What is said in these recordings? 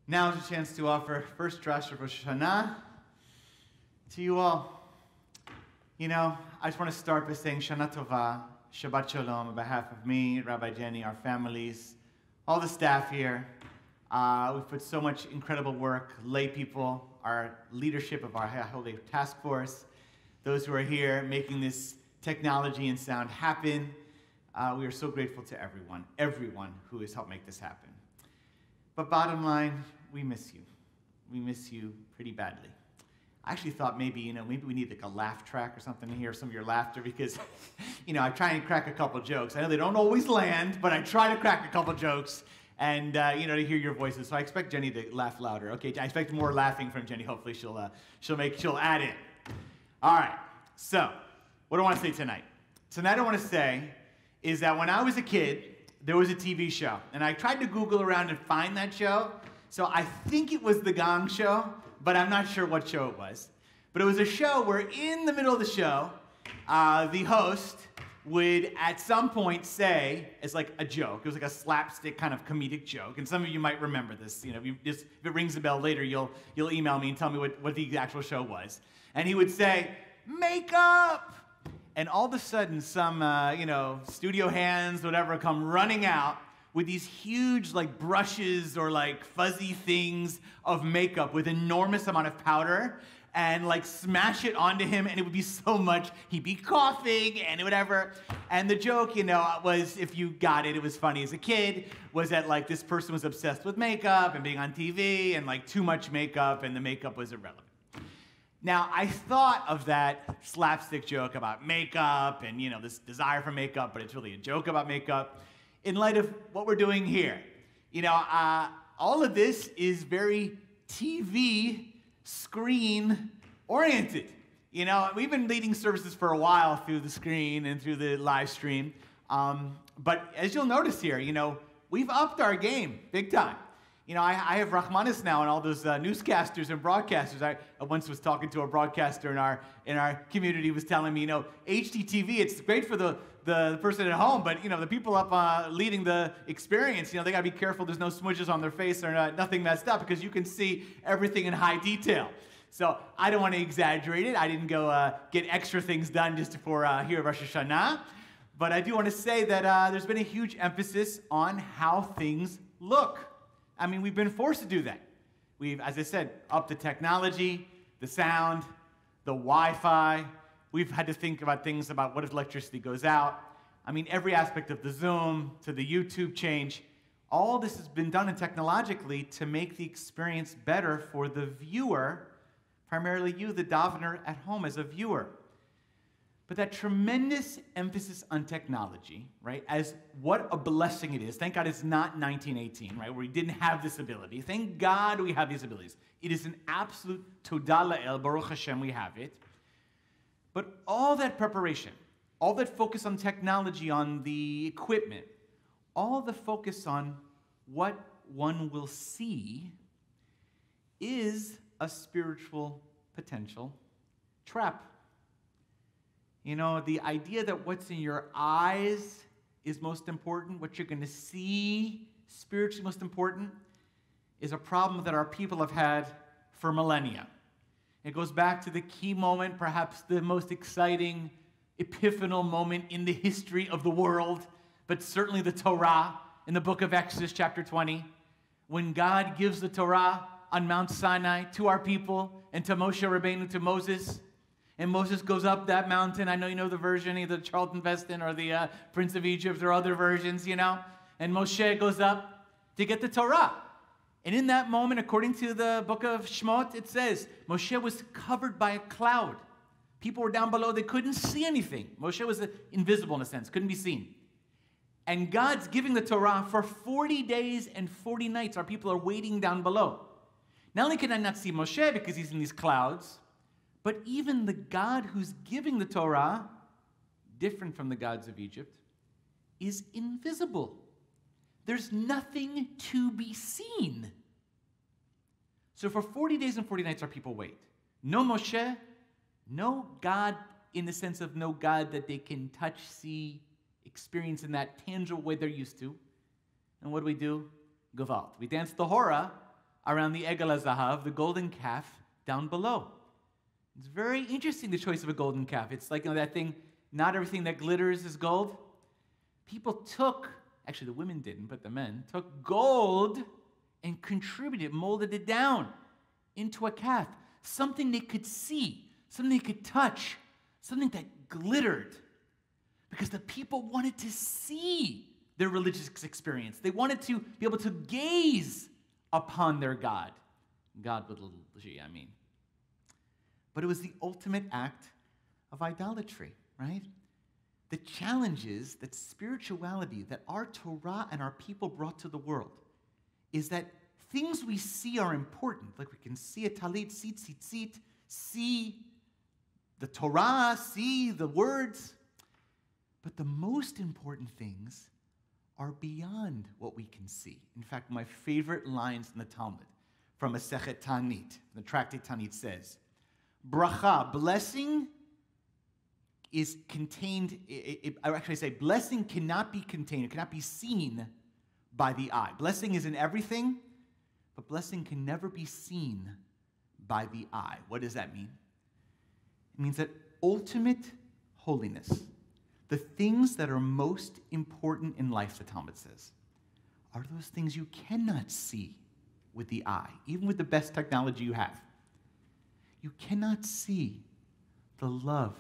Now is a chance to offer first drash of Rosh Hashanah to you all. You know, I just want to start by saying Shana Tova, Shabbat Shalom, on behalf of me, Rabbi Jenny, our families, all the staff here. We've put so much incredible work, lay people, our leadership of our Holy Task Force, those who are here making this technology and sound happen. We are so grateful to everyone who has helped make this happen. But bottom line, we miss you. We miss you pretty badly. I actually thought maybe we need like a laugh track or something to hear some of your laughter because, I try and crack a couple jokes. I know they don't always land, but I try to crack a couple jokes and, to hear your voices. So I expect Jenny to laugh louder. Okay, I expect more laughing from Jenny. Hopefully she'll add in. All right, so what do I want to say tonight? Tonight I want to say is that when I was a kid, there was a TV show, and I tried to Google around and find that show. So I think it was The Gong Show, but I'm not sure what show it was. But it was a show where in the middle of the show, the host would at some point say, it's like a joke, it was like a slapstick kind of comedic joke, and some of you might remember this. If it rings a bell later, you'll email me and tell me what the actual show was. And he would say, "Makeup!" And all of a sudden, some, studio hands, whatever, come running out with these huge, brushes or, fuzzy things of makeup with enormous amount of powder and, smash it onto him, and it would be so much. He'd be coughing and whatever. And the joke, was, if you got it, it was funny as a kid, was that, this person was obsessed with makeup and being on TV and, too much makeup, and the makeup was irrelevant. Now, I thought of that slapstick joke about makeup and, this desire for makeup, but it's really a joke about makeup, in light of what we're doing here. All of this is very TV screen oriented. We've been leading services for a while through the screen and through the live stream. But as you'll notice here, we've upped our game big time. I have Rahmanis now and all those newscasters and broadcasters. I once was talking to a broadcaster in our community who was telling me, HDTV, it's great for the person at home, but, the people up leading the experience, they got to be careful there's no smudges on their face or nothing messed up because you can see everything in high detail. So I don't want to exaggerate it. I didn't go get extra things done just for here at Rosh Hashanah. But I do want to say that there's been a huge emphasis on how things look. I mean, we've been forced to do that. We've, as I said, upped the technology, the sound, the Wi-Fi. We've had to think about things about what if electricity goes out. I mean, every aspect of the Zoom to the YouTube change, all this has been done technologically to make the experience better for the viewer, primarily you, the davener at home as a viewer. But that tremendous emphasis on technology, right, as what a blessing it is. Thank God it's not 1918, right, where we didn't have this ability. Thank God we have these abilities. It is an absolute todah la'el, Baruch Hashem, we have it. But all that preparation, all that focus on technology, on the equipment, all the focus on what one will see is a spiritual potential trap. The idea that what's in your eyes is most important, what you're going to see spiritually most important, is a problem that our people have had for millennia. It goes back to the key moment, perhaps the most exciting epiphanal moment in the history of the world, but certainly the Torah in the book of Exodus chapter 20, when God gives the Torah on Mount Sinai to our people and to Moshe Rabbeinu, to Moses. And Moses goes up that mountain. I know you know the version, either Charlton Heston or the Prince of Egypt or other versions, And Moshe goes up to get the Torah. And in that moment, according to the book of Shemot, it says, Moshe was covered by a cloud. People were down below. They couldn't see anything. Moshe was invisible in a sense, couldn't be seen. And God's giving the Torah for 40 days and 40 nights. Our people are waiting down below. Not only can I not see Moshe because he's in these clouds, but even the God who's giving the Torah, different from the gods of Egypt, is invisible. There's nothing to be seen. So for 40 days and 40 nights, our people wait. No Moshe, no God in the sense of no God that they can touch, see, experience in that tangible way they're used to. And what do? Gevalt. We dance the hora around the Egel HaZahav, the golden calf, down below. It's very interesting, the choice of a golden calf. It's like, that thing, not everything that glitters is gold. People took, actually the women didn't, but the men, took gold and contributed, molded it down into a calf. Something they could see, something they could touch, something that glittered. Because the people wanted to see their religious experience. They wanted to be able to gaze upon their God. God with a little g, I mean. But it was the ultimate act of idolatry, right? The challenge is that spirituality, that our Torah and our people brought to the world, is that things we see are important. Like we can see a talit, see tzitzit, see the Torah, see the words. But the most important things are beyond what we can see. In fact, my favorite lines in the Talmud from Masechet Tanit, the Tractate Tanit says, bracha, blessing is contained, blessing cannot be contained, it cannot be seen by the eye. Blessing is in everything, but blessing can never be seen by the eye. What does that mean? It means that ultimate holiness, the things that are most important in life, the Talmud says, are those things you cannot see with the eye, even with the best technology you have. You cannot see the love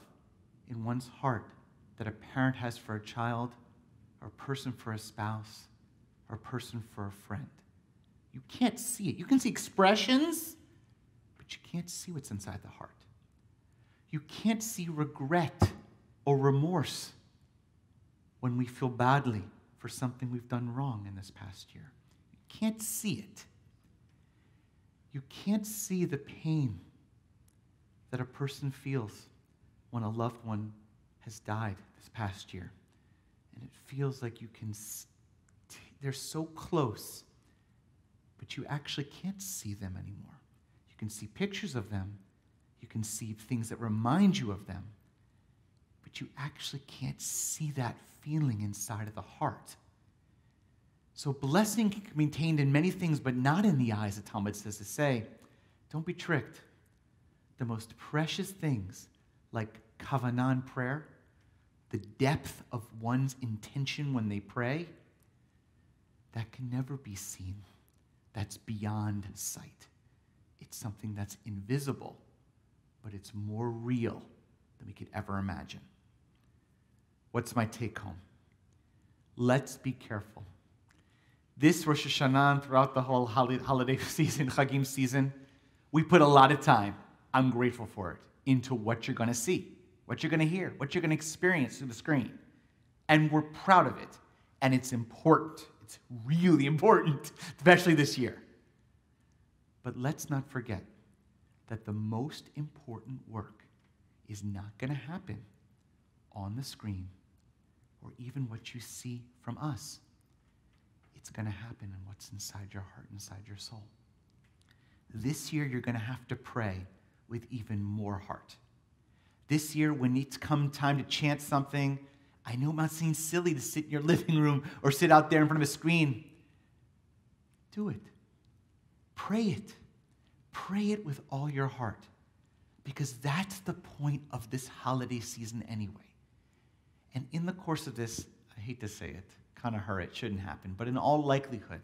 in one's heart that a parent has for a child, or a person for a spouse, or a person for a friend. You can't see it. You can see expressions, but you can't see what's inside the heart. You can't see regret or remorse when we feel badly for something we've done wrong in this past year. You can't see it. You can't see the pain that a person feels when a loved one has died this past year. And it feels like you can, they're so close, but you actually can't see them anymore. You can see pictures of them. You can see things that remind you of them. But you actually can't see that feeling inside of the heart. So blessing can be contained in many things, but not in the eyes, the Talmud says to say. Don't be tricked. The most precious things, like kavanah in prayer, the depth of one's intention when they pray, that can never be seen. That's beyond sight. It's something that's invisible, but it's more real than we could ever imagine. What's my take home? Let's be careful. This Rosh Hashanah and throughout the whole holiday season, Chagim season, we put a lot of time, I'm grateful for it, into what you're going to see, what you're going to hear, what you're going to experience through the screen. And we're proud of it. And it's important. It's really important, especially this year. But let's not forget that the most important work is not going to happen on the screen or even what you see from us. It's going to happen in what's inside your heart, inside your soul. This year, you're going to have to pray with even more heart. This year, when it's come time to chant something, I know it might seem silly to sit in your living room or sit out there in front of a screen. Do it. Pray it. Pray it with all your heart, because that's the point of this holiday season anyway. And in the course of this, I hate to say it, kind of hurry, it shouldn't happen, but in all likelihood,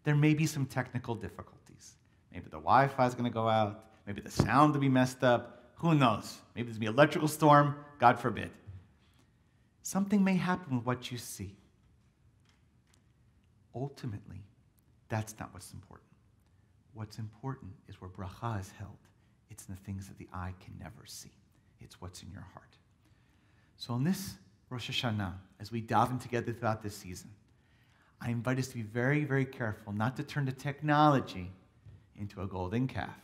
there may be some technical difficulties. Maybe the Wi-Fi is going to go out. Maybe the sound will be messed up. Who knows? Maybe there's going to be an electrical storm. God forbid. Something may happen with what you see. Ultimately, that's not what's important. What's important is where bracha is held. It's in the things that the eye can never see. It's what's in your heart. So on this Rosh Hashanah, as we daven together throughout this season, I invite us to be very, very careful not to turn the technology into a golden calf.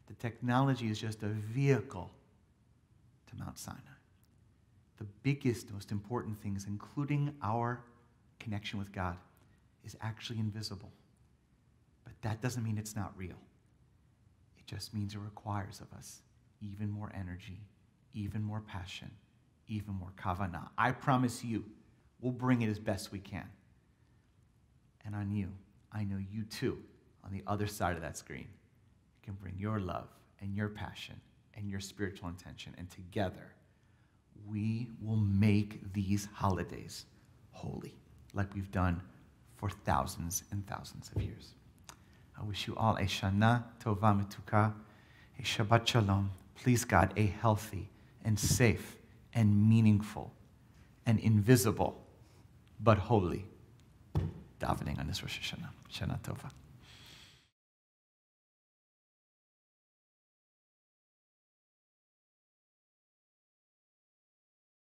The technology is just a vehicle to Mount Sinai. The biggest, most important things, including our connection with God, is actually invisible. But that doesn't mean it's not real. It just means it requires of us even more energy, even more passion, even more kavanah. I promise you, we'll bring it as best we can. And on you, I know you too on the other side of that screen, you can bring your love and your passion and your spiritual intention, and together we will make these holidays holy, like we've done for thousands and thousands of years. I wish you all a Shana Tova Metuka, a Shabbat Shalom. Please, God, a healthy and safe and meaningful and invisible but holy davening on this Rosh Hashanah. Shana Tova.